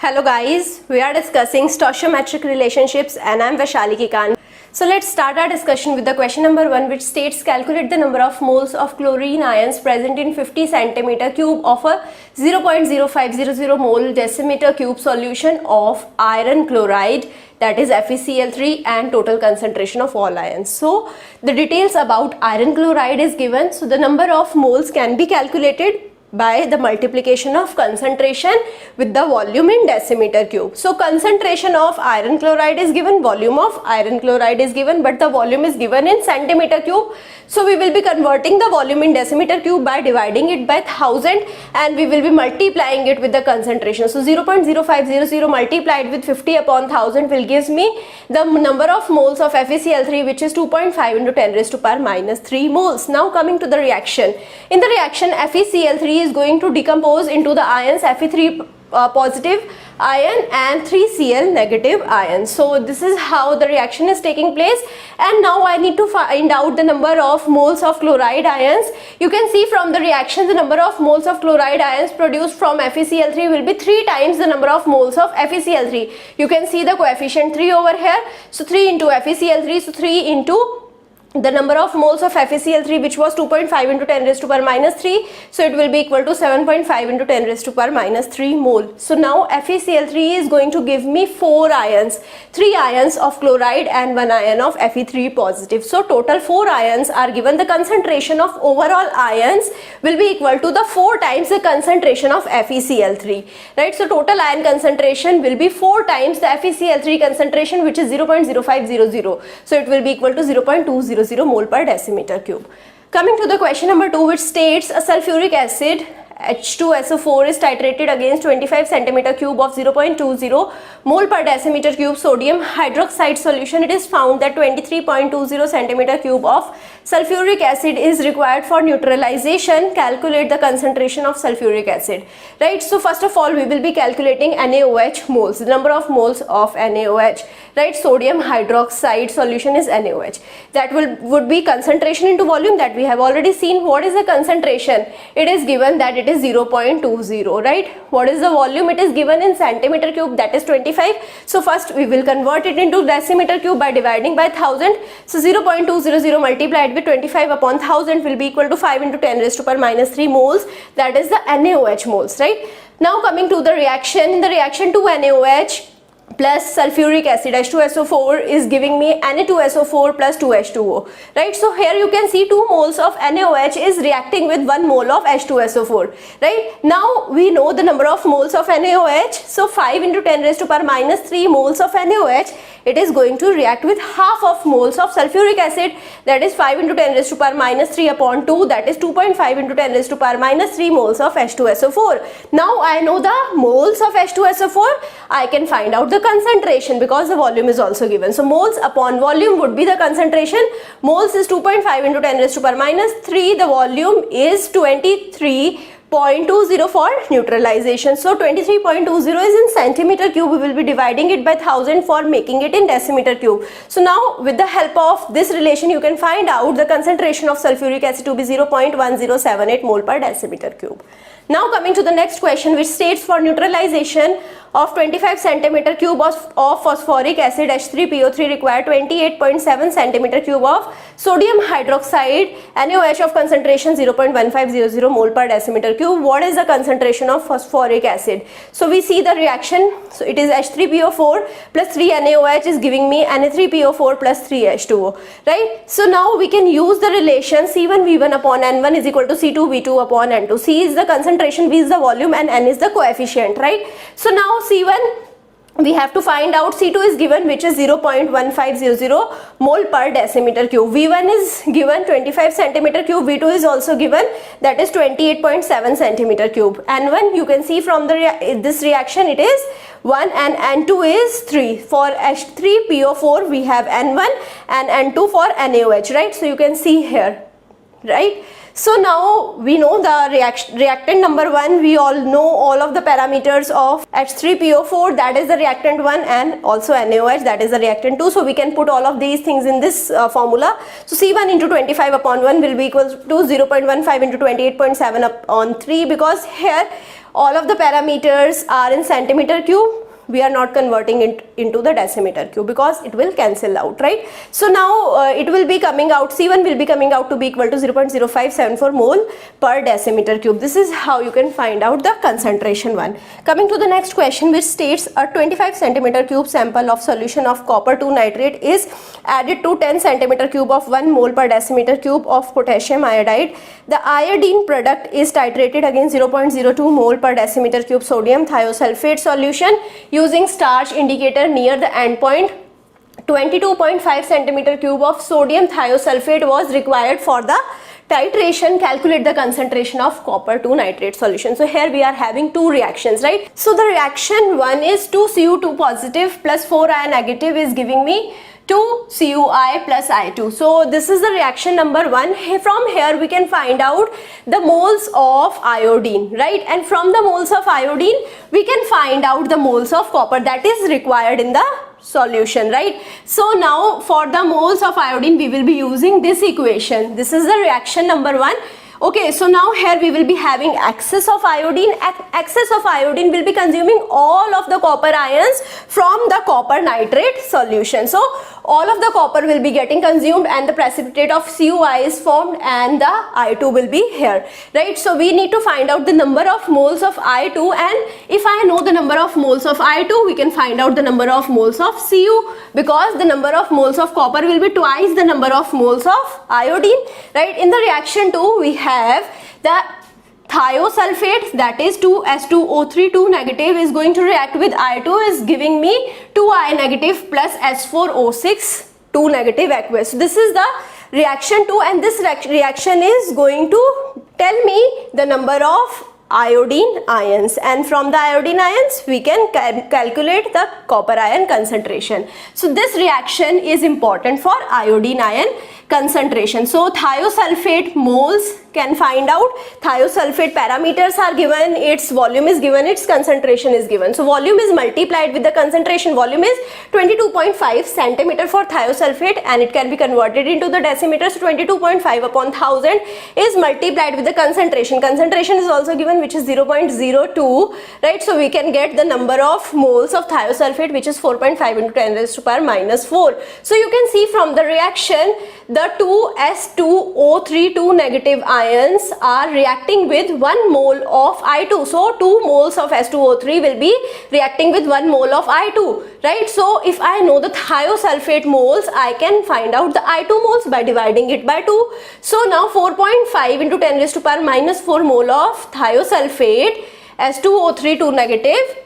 Hello guys, we are discussing stoichiometric relationships and I am Vaishali Kikan. So let's start our discussion with the question number 1, which states calculate the number of moles of chlorine ions present in 50 centimeter cube of a 0.0500 mole decimeter cube solution of iron chloride, that is FeCl3, and total concentration of all ions. So the details about iron chloride is given. So the number of moles can be calculated by the multiplication of concentration with the volume in decimeter cube. So concentration of iron chloride is given, volume of iron chloride is given, but the volume is given in centimeter cube. So we will be converting the volume in decimeter cube by dividing it by 1000 and we will be multiplying it with the concentration. So 0.0500 multiplied with 50 upon 1000 will gives me the number of moles of FeCl3, which is 2.5 into 10 raised to power minus 3 moles. Now coming to the reaction. In the reaction, FeCl3 is going to decompose into the ions Fe3 positive ion and 3Cl negative ion. So this is how the reaction is taking place, and now I need to find out the number of moles of chloride ions. You can see from the reaction the number of moles of chloride ions produced from FeCl3 will be 3 times the number of moles of FeCl3. You can see the coefficient 3 over here. So 3 into FeCl3, so 3 into the number of moles of FeCl3, which was 2.5 into 10 raised to power minus 3, so it will be equal to 7.5 into 10 raised to power minus 3 mole. So now FeCl3 is going to give me 4 ions, 3 ions of chloride and 1 ion of Fe3 positive. So total 4 ions are given. The concentration of overall ions will be equal to the 4 times the concentration of FeCl3, right? So total ion concentration will be 4 times the FeCl3 concentration, which is 0.0500. So it will be equal to 0.200 mole per decimeter cube. Coming to the question number 2, which states a sulfuric acid H2SO4 is titrated against 25 centimeter cube of 0.20 mole per decimeter cube sodium hydroxide solution. It is found that 23.20 centimeter cube of sulfuric acid is required for neutralization. Calculate the concentration of sulfuric acid, right? So first of all, we will be calculating NaOH moles, the number of moles of NaOH, right? Sodium hydroxide solution is NaOH. That would be concentration into volume, that we have already seen. What is the concentration? It is given that it is 0.20, right? What is the volume? It is given in centimeter cube, that is 25. So first we will convert it into decimeter cube by dividing by 1000. So 0.200 multiplied with 25 upon 1000 will be equal to 5 into 10 raised to power minus 3 moles, that is the NaOH moles, right? Now coming to the reaction. In the reaction to NaOH plus sulfuric acid H2SO4 is giving me Na2SO4 plus 2H2O, right? So here you can see 2 moles of NaOH is reacting with 1 mole of H2SO4, right? Now we know the number of moles of NaOH. So 5 into 10 raised to power minus 3 moles of NaOH, it is going to react with half of moles of sulfuric acid, that is 5 into 10 raised to power minus 3 upon 2, that is 2.5 into 10 raised to power minus 3 moles of H2SO4. Now I know the moles of H2SO4, I can find out the concentration because the volume is also given. So moles upon volume would be the concentration. Moles is 2.5 into 10 raised to power minus 3, the volume is 23.20 for neutralization. So 23.20 is in centimeter cube. We will be dividing it by 1000 for making it in decimeter cube. So now with the help of this relation, you can find out the concentration of sulfuric acid to be 0.1078 mole per decimeter cube. Now coming to the next question, which states for neutralization of 25 centimeter cube of phosphoric acid H3PO3 require 28.7 centimeter cube of sodium hydroxide NaOH of concentration 0.1500 mole per decimeter cube. What is the concentration of phosphoric acid? So we see the reaction. So it is H3PO4 plus 3 NaOH is giving me Na3PO4 plus 3H2O, right? So now we can use the relation C1V1 upon N1 is equal to C2V2 upon N2. C is the concentration, V is the volume, and N is the coefficient, right? So now C1 we have to find out. C2 is given, which is 0.1500 mole per decimeter cube. V1 is given 25 centimeter cube. V2 is also given, that is 28.7 centimeter cube. N1 you can see from this reaction, it is 1 and N2 is 3. For H3PO4 we have N1 and N2 for NaOH, right? So you can see here, right? So now we know the reactant number 1, we all know all of the parameters of H3PO4, that is the reactant 1, and also NaOH, that is the reactant 2. So we can put all of these things in this formula. So C1 into 25 upon 1 will be equal to 0.15 into 28.7 upon 3, because here all of the parameters are in centimeter cube. We are not converting it into the decimeter cube because it will cancel out, right? So now it will be coming out, C1 will be coming out to be equal to 0.0574 mole per decimeter cube. This is how you can find out the concentration one. Coming to the next question, which states a 25 centimeter cube sample of solution of copper 2 nitrate is added to 10 centimeter cube of 1 mole per decimeter cube of potassium iodide. The iodine product is titrated against 0.02 mole per decimeter cube sodium thiosulfate solution using starch indicator near the endpoint. 22.5 centimeter cube of sodium thiosulfate was required for the titration. Calculate the concentration of copper 2 nitrate solution. So here we are having two reactions, right? So the reaction one is 2Cu2 positive plus 4I negative is giving me 2Cui plus I2. So this is the reaction number one. From here we can find out the moles of iodine, right? And from the moles of iodine we can find out the moles of copper that is required in the solution, right? So now for the moles of iodine we will be using this equation. This is the reaction number one. Okay, so now here we will be having excess of iodine. Excess of iodine will be consuming all of the copper ions from the copper nitrate solution. So all of the copper will be getting consumed and the precipitate of CuI is formed and the I2 will be here, right? So we need to find out the number of moles of I2, and if I know the number of moles of I2, we can find out the number of moles of Cu, because the number of moles of copper will be twice the number of moles of iodine, right? In the reaction 2 we have the thiosulfate, that is 2S2O3 2 negative is going to react with I2 is giving me 2I negative plus S4O6 2 negative aqueous. So this is the reaction 2, and this reaction is going to tell me the number of iodine ions, and from the iodine ions we can calculate the copper ion concentration. So this reaction is important for iodine ion concentration. So thiosulfate moles can find out. Thiosulfate parameters are given, its volume is given, its concentration is given. So volume is multiplied with the concentration. Volume is 22.5 centimeter for thiosulfate and it can be converted into the decimeter. So 22.5 upon 1000 is multiplied with the concentration. Concentration is also given, which is 0.02, right? So we can get the number of moles of thiosulfate, which is 4.5 into 10 raised to power minus 4. So you can see from the reaction the 2S2O3 2 negative ions are reacting with 1 mole of I2. So 2 moles of S2O3 will be reacting with 1 mole of I2, right? So if I know the thiosulfate moles, I can find out the I2 moles by dividing it by 2. So now 4.5 into 10 raised to power minus 4 mole of thiosulfate S2O3 2 negative,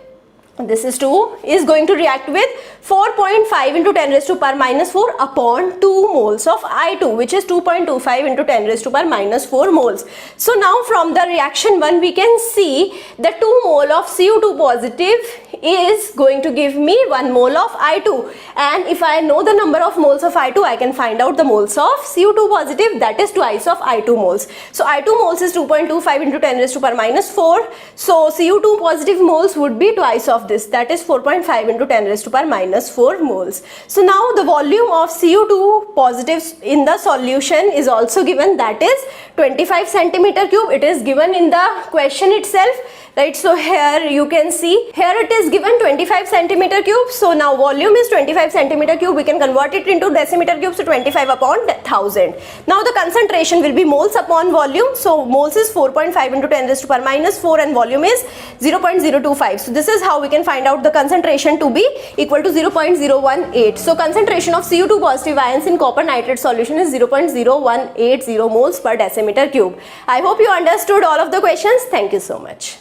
this is 2, is going to react with 4.5 into 10 raised to power minus 4 upon 2 moles of I2, which is 2.25 into 10 raised to power minus 4 moles. So now from the reaction 1 we can see the 2 mole of Cu2 positive is going to give me 1 mole of I2, and if I know the number of moles of I2, I can find out the moles of Cu2 positive, that is twice of I2 moles. So I2 moles is 2.25 into 10 raised to power minus 4. So Cu2 positive moles would be twice of this, that is 4.5 into 10 raised to power minus 4 moles. So now the volume of Cu2 positives in the solution is also given, that is 25 centimeter cube. It is given in the question itself, right? So here you can see, here it is given 25 centimeter cube. So now volume is 25 centimeter cube. We can convert it into decimeter cube. So 25 upon 1000. Now the concentration will be moles upon volume. So moles is 4.5 into 10 raised to power minus 4 and volume is 0.025. So this is how we can find out the concentration to be equal to 0.018. So concentration of Cu2 positive ions in copper nitrate solution is 0.0180 moles per decimeter cube. I hope you understood all of the questions. Thank you so much.